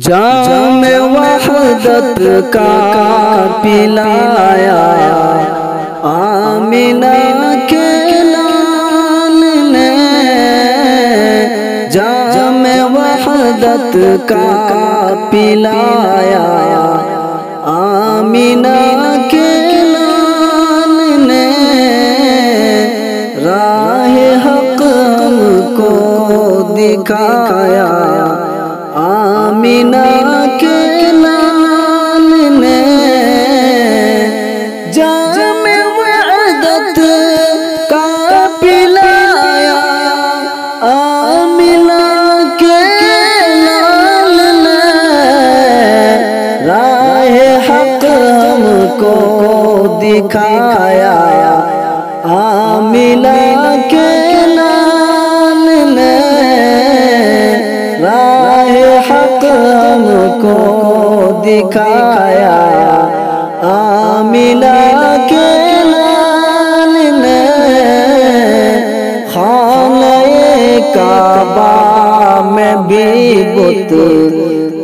جام وحدت کا پلایا آمنہ کے لال نے، جام وحدت کا پلایا آمنہ کے لال نے، راہ حق ہم کو دکھایا آمنہ کے لال نے، جام وحدت کا پلایا آمنہ کے لال نے، راہ حق ہم کو دکھایا آمنہ کے لال نے، راہ حق ہم کو دکھایا آمنہ کے لال نے، خانہ کعبہ میں بھی بت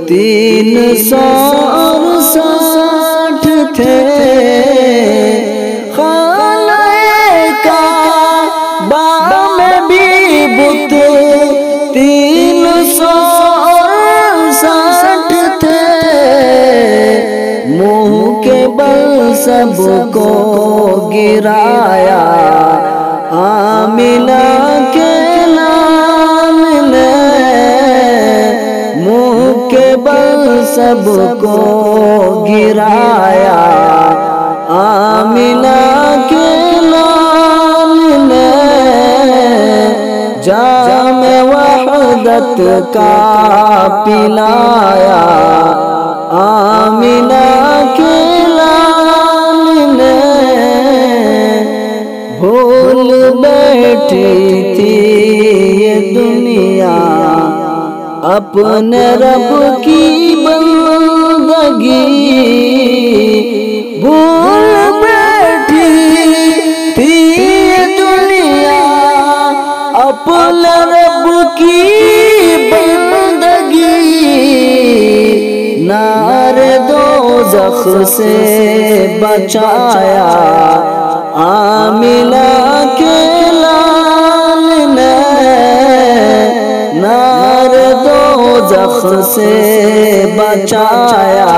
360 تھے، خانہ کعبہ میں بھی بت 360 تھے، منہ کے بل سب کو گرایا آمنہ کے لال نے، منہ کے بل سب کو گرایا آمنہ کے لال نے، جام وحدت کا پلایا آمنہ کے لال نے، بھول بیٹھی تھی یہ دنیا اپنے رب کی بندگی، بھول بیٹھی تھی یہ دنیا اپنے رب کی بندگی، نار دوزخ سے بچایا آمنہ کے لال نے، نار دوزخ سے بچایا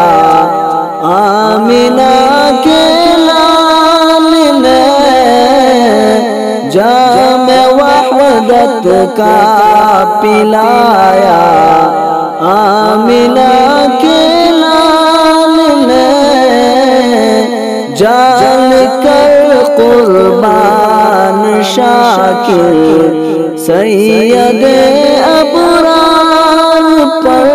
آمنہ کے لال نے، جام وحدت کا پلایا آمنہ کے لال نے، جان کر قربان شاکر سید ابرار پر،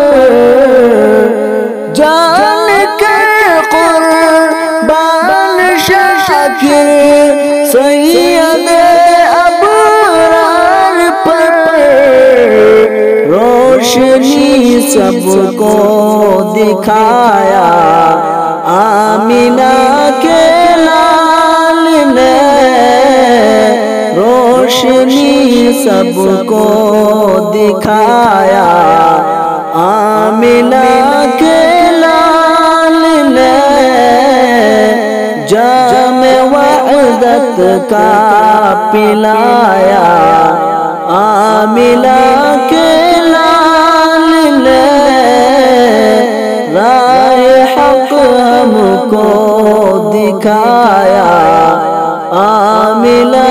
جان کر قربان شاکر سید ابرار پر، روشنی سب کو دکھایا آمنہ کے لال نے، روشنی سب کو دکھایا آمنہ کے لال نے، جام وحدت کا پلایا آمنہ کے لال نے، راہ حق ہم کو دکھایا آمنہ